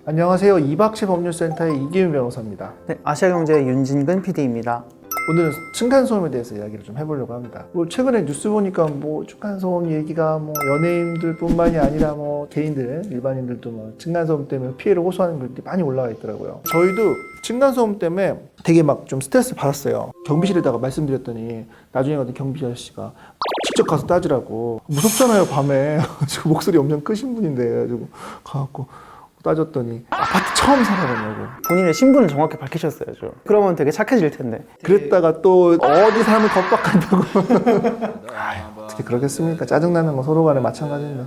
안녕하세요. 이박시 법률센터의 이기훈 변호사입니다. 네, 아시아경제의 윤진근 PD입니다. 오늘은 층간소음에 대해서 이야기를 좀 해보려고 합니다. 최근에 뉴스 보니까 층간소음 얘기가 연예인들뿐만이 아니라 개인들, 일반인들도 층간소음 때문에 피해를 호소하는 글들이 많이 올라와 있더라고요. 저희도 층간소음 때문에 되게 좀 스트레스 받았어요. 경비실에다가 말씀드렸더니 나중에 가서 경비 아저씨가 직접 가서 따지라고. 무섭잖아요, 밤에. 지금 목소리 엄청 크신 분인데 그래가지고 가갖고 따졌더니 아파트 처음 살아보냐고. 본인의 신분을 정확히 밝히셨어야죠. 그러면 되게 착해질 텐데. 그랬다가 또 어디 사람을 겁박한다고. 어떻게 그러겠습니까? 짜증나는 건 서로 간에 마찬가지인데.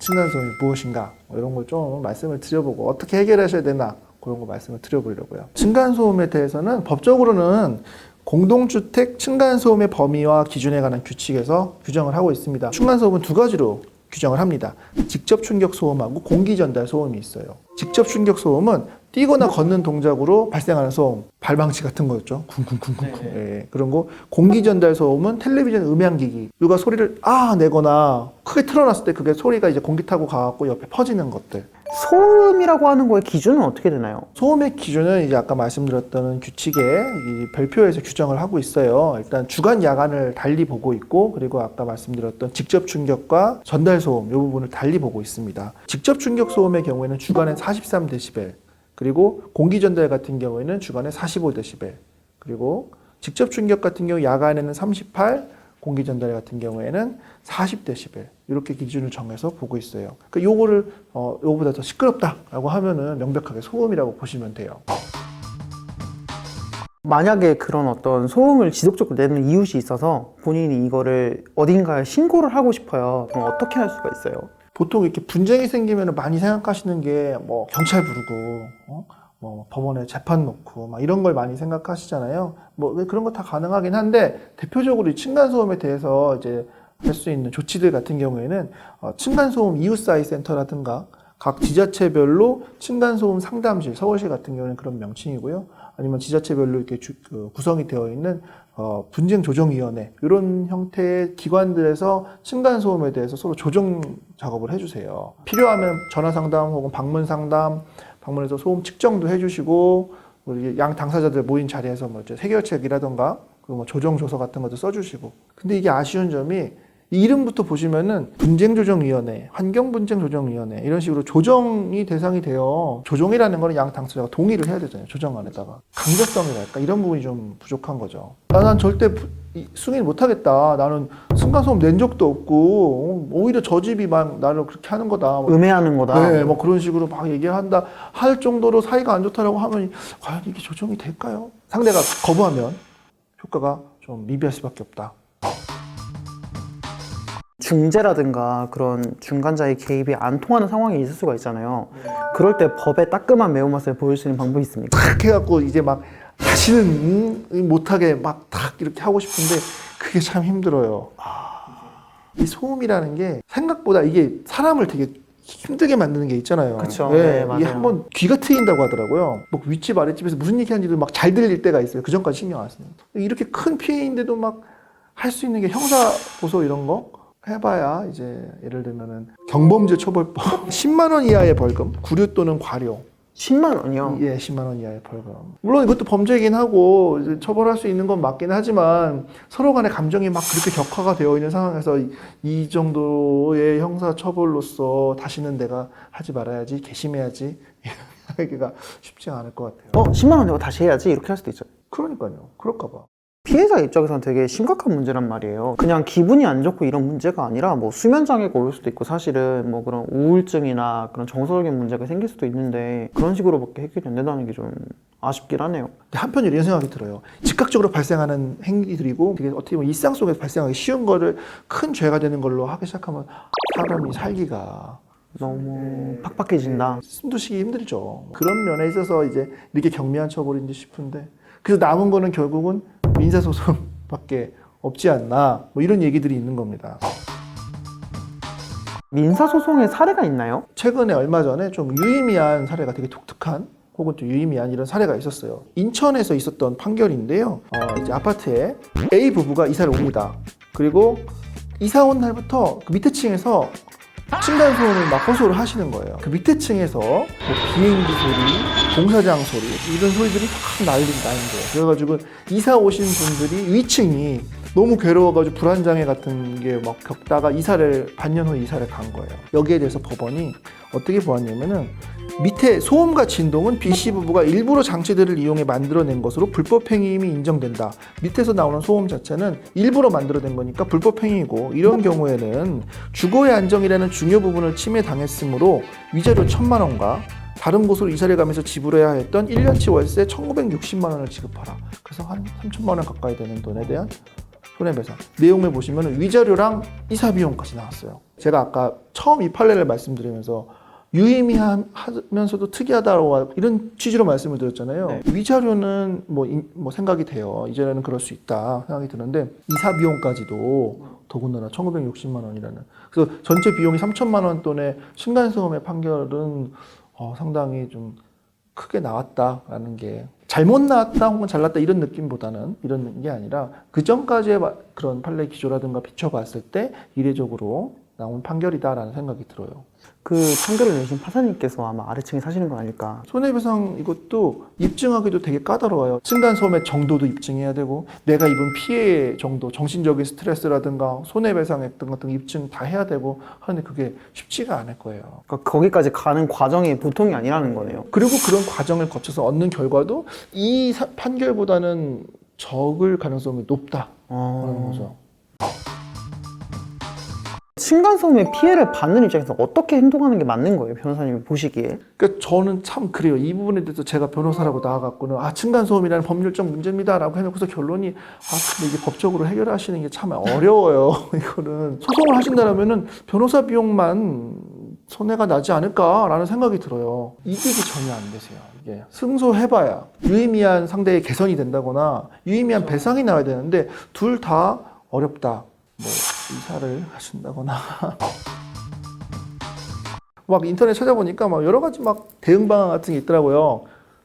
층간소음이 무엇인가 이런 걸 좀 말씀을 드려보고 어떻게 해결하셔야 되나 그런 거 말씀을 드려보려고요. 층간소음에 대해서는 법적으로는 공동주택 층간소음의 범위와 기준에 관한 규칙에서 규정을 하고 있습니다. 층간소음은 두 가지로 규정을 합니다. 직접 충격 소음하고 공기 전달 소음이 있어요. 직접 충격 소음은 뛰거나 걷는 동작으로 발생하는 소음, 발망치 같은 거였죠. 쿵쿵쿵쿵. 예, 그런 거. 공기 전달 소음은 텔레비전 음향기기, 누가 소리를 내거나 크게 틀어놨을 때 그게 소리가 이제 공기 타고 가갖고 옆에 퍼지는 것들. 소음이라고 하는 거의 기준은 어떻게 되나요? 소음의 기준은 이제 아까 말씀드렸던 규칙에 이 별표에서 규정을 하고 있어요. 일단 주간 야간을 달리 보고 있고, 그리고 아까 말씀드렸던 직접 충격과 전달 소음 이 부분을 달리 보고 있습니다. 직접 충격 소음의 경우에는 주간에 43dB, 그리고 공기 전달 같은 경우에는 주간에 45dB, 그리고 직접 충격 같은 경우 야간에는 38, 공기 전달 같은 경우에는 40dB 이렇게 기준을 정해서 보고 있어요. 그러니까 요거를 요거보다 더 시끄럽다라고 하면은 명백하게 소음이라고 보시면 돼요. 만약에 그런 어떤 소음을 지속적으로 내는 이웃이 있어서 본인이 이거를 어딘가에 신고를 하고 싶어요. 그럼 어떻게 할 수가 있어요? 보통 이렇게 분쟁이 생기면 많이 생각하시는 게 경찰 부르고 법원에 재판 놓고 이런 걸 많이 생각하시잖아요. 그런 거 다 가능하긴 한데 대표적으로 이 층간소음에 대해서 이제 할 수 있는 조치들 같은 경우에는 층간소음 이웃사회 센터라든가 각 지자체별로 층간소음 상담실, 서울시 같은 경우는 그런 명칭이고요. 아니면 지자체별로 이렇게 구성이 되어 있는 분쟁조정위원회 이런 형태의 기관들에서 층간소음에 대해서 서로 조정 작업을 해주세요. 필요하면 전화상담 혹은 방문상담, 방문해서 소음 측정도 해주시고 우리 양 당사자들 모인 자리에서 이제 해결책이라던가 그리고 조정조서 같은 것도 써주시고. 근데 이게 아쉬운 점이 이 이름부터 보시면은 분쟁조정위원회, 환경분쟁조정위원회 이런 식으로 조정이 대상이 돼요. 조정이라는 거는 양 당사자가 동의를 해야 되잖아요. 조정안에다가. 강제성이랄까 이런 부분이 좀 부족한 거죠. 난 절대 승인 못하겠다. 나는 층간소음 낸 적도 없고 오히려 저 집이 나를 그렇게 하는 거다. 음해하는 거다. 네, 그런 식으로 얘기한다 할 정도로 사이가 안 좋다라고 하면 과연 이게 조정이 될까요? 상대가 거부하면 효과가 좀 미비할 수밖에 없다. 중재라든가 그런 중간자의 개입이 안 통하는 상황이 있을 수가 있잖아요. 그럴 때 법의 따끔한 매운맛을 보일 수 있는 방법이 있습니까? 탁 해갖고 이제 다시는 못하게 탁 이렇게 하고 싶은데 그게 참 힘들어요. 이 소음이라는 게 생각보다 이게 사람을 되게 힘들게 만드는 게 있잖아요. 그렇죠. 네, 네, 맞아요. 이게 한번 귀가 트인다고 하더라고요. 윗집 아랫집에서 무슨 얘기하는지도 잘 들릴 때가 있어요. 그 전까지 신경 안 쓰는. 이렇게 큰 피해인데도 할 수 있는 게 형사고소 이런 거 해봐야 이제 예를 들면은 경범죄 처벌법 10만 원 이하의 벌금, 구류 또는 과료. 10만 원이요? 예, 10만 원 이하의 벌금. 물론 이것도 범죄이긴 하고 이제 처벌할 수 있는 건 맞긴 하지만 서로 간의 감정이 그렇게 격화가 되어 있는 상황에서 이 정도의 형사 처벌로서 다시는 내가 하지 말아야지, 개심해야지 하기가 쉽지 않을 것 같아요. 10만 원 내고 다시 해야지 이렇게 할 수도 있죠. 그러니까요. 그럴까 봐. 피해자 입장에서는 되게 심각한 문제란 말이에요. 그냥 기분이 안 좋고 이런 문제가 아니라 수면장애가 올 수도 있고 사실은 그런 우울증이나 그런 정서적인 문제가 생길 수도 있는데 그런 식으로밖에 해결이 안 된다는 게 좀 아쉽긴 하네요. 한편으로 이런 생각이 들어요. 즉각적으로 발생하는 행위들이고 되게 어떻게 보면 일상 속에서 발생하기 쉬운 거를 큰 죄가 되는 걸로 하기 시작하면 사람이 살기가 너무 팍팍해진다. 숨도 쉬기 힘들죠. 그런 면에 있어서 이제 이렇게 경미한 처벌인지 싶은데 그래서 남은 거는 결국은 민사소송밖에 없지 않나 이런 얘기들이 있는 겁니다. 민사소송의 사례가 있나요? 최근에 얼마 전에 좀 유의미한 사례가 되게 독특한 혹은 또 유의미한 이런 사례가 있었어요. 인천에서 있었던 판결인데요. 이제 아파트에 A 부부가 이사를 옵니다. 그리고 이사 온 날부터 그 밑에 층에서 층간소음을 막 호소를 하시는 거예요. 그 밑에 층에서 뭐 비행기 소리, 공사장 소리 이런 소리들이 막 나는 거예요. 그래가지고 이사 오신 분들이 위층이 너무 괴로워가지고 불안장애 같은 게 막 겪다가 반년 후에 이사를 간 거예요. 여기에 대해서 법원이 어떻게 보았냐면은 밑에 소음과 진동은 B씨 부부가 일부러 장치들을 이용해 만들어낸 것으로 불법행위임이 인정된다. 밑에서 나오는 소음 자체는 일부러 만들어낸 거니까 불법행위이고 이런 경우에는 주거의 안정이라는 중요 부분을 침해당했으므로 위자료 1,000만 원과 다른 곳으로 이사를 가면서 지불해야 했던 1년치 월세 1,960만 원을 지급하라. 그래서 한 3천만 원 가까이 되는 돈에 대한 손해배상. 내용을 보시면 위자료랑 이사 비용까지 나왔어요. 제가 아까 처음 이 판례를 말씀드리면서 유의미하면서도 특이하다고 이런 취지로 말씀을 드렸잖아요. 네. 위자료는 뭐 생각이 돼요. 이제는 그럴 수 있다 생각이 드는데 이사 비용까지도 더군다나 1,960만 원이라는. 그래서 전체 비용이 3천만 원 돈의 층간소음의 판결은 상당히 좀 크게 나왔다라는 게 잘못 나왔다 혹은 잘났다 이런 느낌보다는 이런 게 아니라 그 전까지의 그런 판례 기조라든가 비춰봤을 때 이례적으로 나온 판결이다라는 생각이 들어요. 그 판결을 내신 판사님께서 아마 아래층에 사시는 건 아닐까. 손해배상 이것도 입증하기도 되게 까다로워요. 층간소음의 정도도 입증해야 되고 내가 입은 피해 정도, 정신적인 스트레스라든가 손해배상액 등 같은 입증 다 해야 되고 하는데 그게 쉽지가 않을 거예요. 그러니까 거기까지 가는 과정이 보통이 아니라는 거네요. 그리고 그런 과정을 거쳐서 얻는 결과도 이 판결보다는 적을 가능성이 높다라는 거죠. 층간소음의 피해를 받는 입장에서 어떻게 행동하는 게 맞는 거예요, 변호사님이 보시기에? 그러니까 저는 참 그래요. 이 부분에 대해서 제가 변호사라고 나와갖고는 층간소음이라는 법률적 문제입니다라고 해놓고서 결론이 근데 이게 법적으로 해결하시는 게 참 어려워요. 이거는 소송을 하신다면은 변호사 비용만 손해가 나지 않을까라는 생각이 들어요. 이득이 전혀 안 되세요. 이게 승소해봐야 유의미한 상대의 개선이 된다거나 유의미한 배상이 나와야 되는데 둘 다 어렵다. 뭐 이사를 하신다거나 막 인터넷 찾아보니까 막 여러 가지 막 대응 방안 같은 게 있더라고요.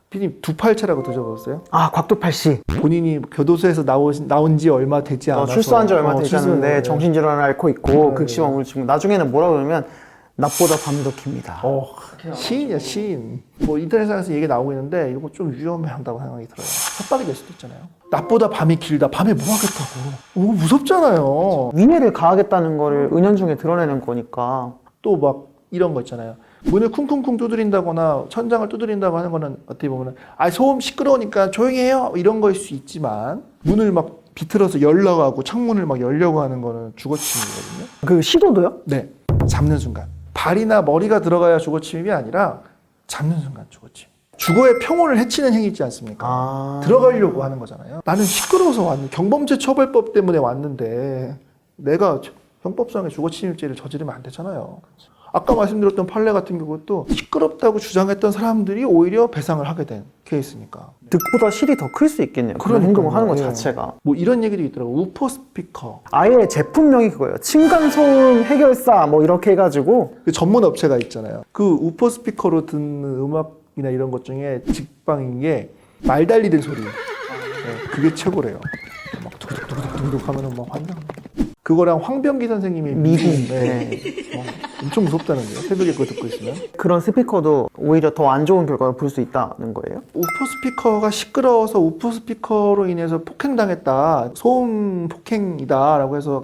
피디님 두팔체라고 드셔보셨어요? 곽두팔씨. 본인이 교도소에서 나온 지 얼마 되지 않아서 출소한 지 얼마 되지 않았는데 네. 정신질환을 앓고 있고 극심한 우울증. 나중에는 뭐라 그러면 낮보다 밤이 더 깁니다. 시인이야 시인. 뭐 인터넷상에서 얘기 나오고 있는데 이거 좀 위험하다고 생각이 들어요. 협박이 될 수도 있잖아요. 낮보다 밤이 길다. 밤에 뭐 하겠다고. 무섭잖아요. 위해를 가하겠다는 거를 은연중에 드러내는 거니까. 또 막 이런 거 있잖아요. 문을 쿵쿵쿵 두드린다거나 천장을 두드린다고 하는 거는 어떻게 보면 소음 시끄러우니까 조용히 해요 이런 거일 수 있지만 문을 막 비틀어서 열려고 하고 창문을 막 열려고 하는 거는 주거침입이거든요. 그 시도도요? 네. 잡는 순간. 발이나 머리가 들어가야 주거침입이 아니라 잡는 순간 주거침. 주거의 평온을 해치는 행위 있지 않습니까? 들어가려고 하는 거잖아요. 나는 시끄러워서 왔는데 경범죄 처벌법 때문에 왔는데 내가 형법상의 주거침입죄를 저지르면 안 되잖아요. 아까 말씀드렸던 판례 같은 경우도 시끄럽다고 주장했던 사람들이 오히려 배상을 하게 된 케이스니까. 득보다 실이 더 클 수 있겠네요. 그런 행동을 하는 것 자체가. 뭐 이런 얘기도 있더라고요. 우퍼 스피커. 아예 제품명이 그거예요. 층간소음 해결사 뭐 이렇게 해가지고. 그 전문 업체가 있잖아요. 그 우퍼 스피커로 듣는 음악이나 이런 것 중에 직방인 게 말 달리는 소리. 네, 그게 최고래요. 막 두둑두둑두둑 하면은 막 환장. 그거랑 황병기 선생님이 미궁. 네. 엄청 무섭다는데요. 새벽에 그거 듣고 있으면. 그런 스피커도 오히려 더 안 좋은 결과를 볼 수 있다는 거예요? 우퍼 스피커가 시끄러워서 우퍼 스피커로 인해서 폭행당했다. 소음 폭행이다라고 해서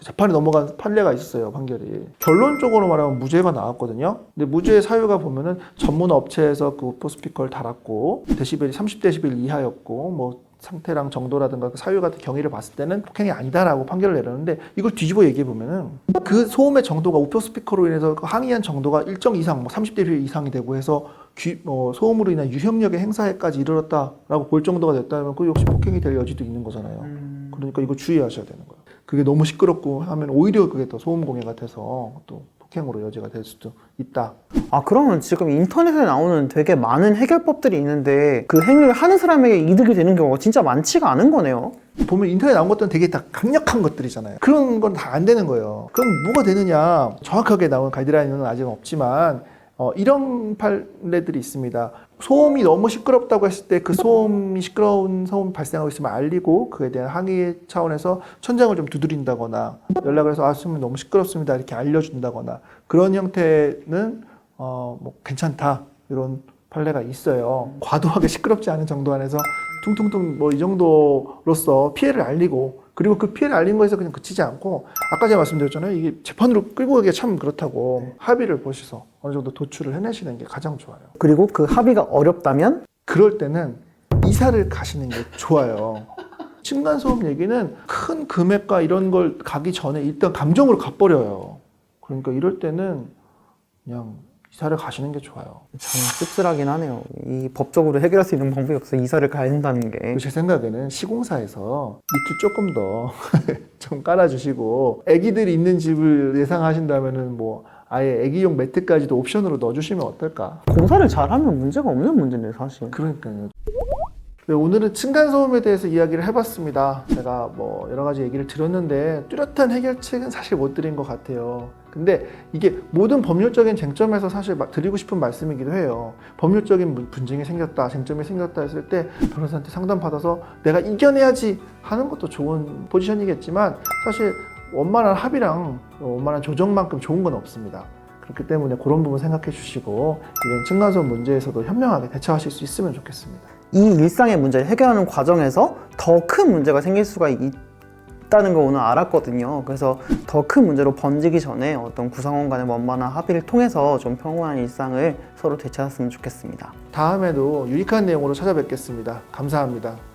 재판에 넘어간 판례가 있었어요. 판결이. 결론적으로 말하면 무죄가 나왔거든요. 근데 무죄의 사유가 보면은 전문 업체에서 그 우퍼 스피커를 달았고 데시벨이 30데시벨 이하였고 뭐 상태랑 정도라든가 그 사유 같은 경위를 봤을 때는 폭행이 아니다라고 판결을 내렸는데 이걸 뒤집어 얘기해 보면은 그 소음의 정도가 우퍼 스피커로 인해서 항의한 정도가 일정 이상, 뭐 30dB 이상이 되고 해서 소음으로 인한 유형력의 행사에까지 이르렀다라고 볼 정도가 됐다면 그 역시 폭행이 될 여지도 있는 거잖아요. 그러니까 이거 주의하셔야 되는 거예요. 그게 너무 시끄럽고 하면 오히려 그게 더 소음 공해가 돼서 또 폭행으로 여지가 될 수도 있다. 그러면 지금 인터넷에 나오는 되게 많은 해결법들이 있는데 그 행위를 하는 사람에게 이득이 되는 경우가 진짜 많지가 않은 거네요. 보면 인터넷에 나온 것들은 되게 다 강력한 것들이잖아요. 그런 건 다 안 되는 거예요. 그럼 뭐가 되느냐? 정확하게 나온 가이드라인은 아직 없지만 이런 판례들이 있습니다. 소음이 너무 시끄럽다고 했을 때 그 소음이 시끄러운 소음 발생하고 있으면 알리고 그에 대한 항의 차원에서 천장을 좀 두드린다거나 연락을 해서 소음이 너무 시끄럽습니다 이렇게 알려준다거나 그런 형태는 뭐 괜찮다 이런 판례가 있어요. 과도하게 시끄럽지 않은 정도 안에서 퉁퉁퉁 뭐 이 정도로서 피해를 알리고 그리고 그 피해를 알린 거에서 그냥 그치지 않고 아까 제가 말씀드렸잖아요. 이게 재판으로 끌고 가기가 참 그렇다고 합의를 보셔서 어느 정도 도출을 해내시는 게 가장 좋아요. 그리고 그 합의가 어렵다면 그럴 때는 이사를 가시는 게 좋아요. 층간소음 얘기는 큰 금액과 이런 걸 가기 전에 일단 감정으로 가버려요. 그러니까 이럴 때는 그냥 이사를 가시는 게 좋아요. 참 씁쓸하긴 하네요. 이 법적으로 해결할 수 있는 방법이 없어요. 이사를 가야 된다는 게. 제 생각에는 시공사에서 밑을 조금 더 좀 깔아주시고 애기들이 있는 집을 예상하신다면은 뭐 아예 애기용 매트까지도 옵션으로 넣어주시면 어떨까? 공사를 잘하면 문제가 없는 문제인데 사실. 그러니까요. 네, 오늘은 층간소음에 대해서 이야기를 해봤습니다. 제가 뭐 여러 가지 얘기를 들었는데 뚜렷한 해결책은 사실 못 드린 것 같아요. 근데 이게 모든 법률적인 쟁점에서 사실 드리고 싶은 말씀이기도 해요. 법률적인 분쟁이 생겼다, 쟁점이 생겼다 했을 때 변호사한테 상담받아서 내가 이겨내야지 하는 것도 좋은 포지션이겠지만 사실 원만한 합의랑 원만한 조정만큼 좋은 건 없습니다. 그렇기 때문에 그런 부분 생각해 주시고 이런 층간소음 문제에서도 현명하게 대처하실 수 있으면 좋겠습니다. 이 일상의 문제를 해결하는 과정에서 더 큰 문제가 생길 수가 있다는 걸 오늘 알았거든요. 그래서 더 큰 문제로 번지기 전에 어떤 구성원 간의 원만한 합의를 통해서 좀 평온한 일상을 서로 되찾았으면 좋겠습니다. 다음에도 유익한 내용으로 찾아뵙겠습니다. 감사합니다.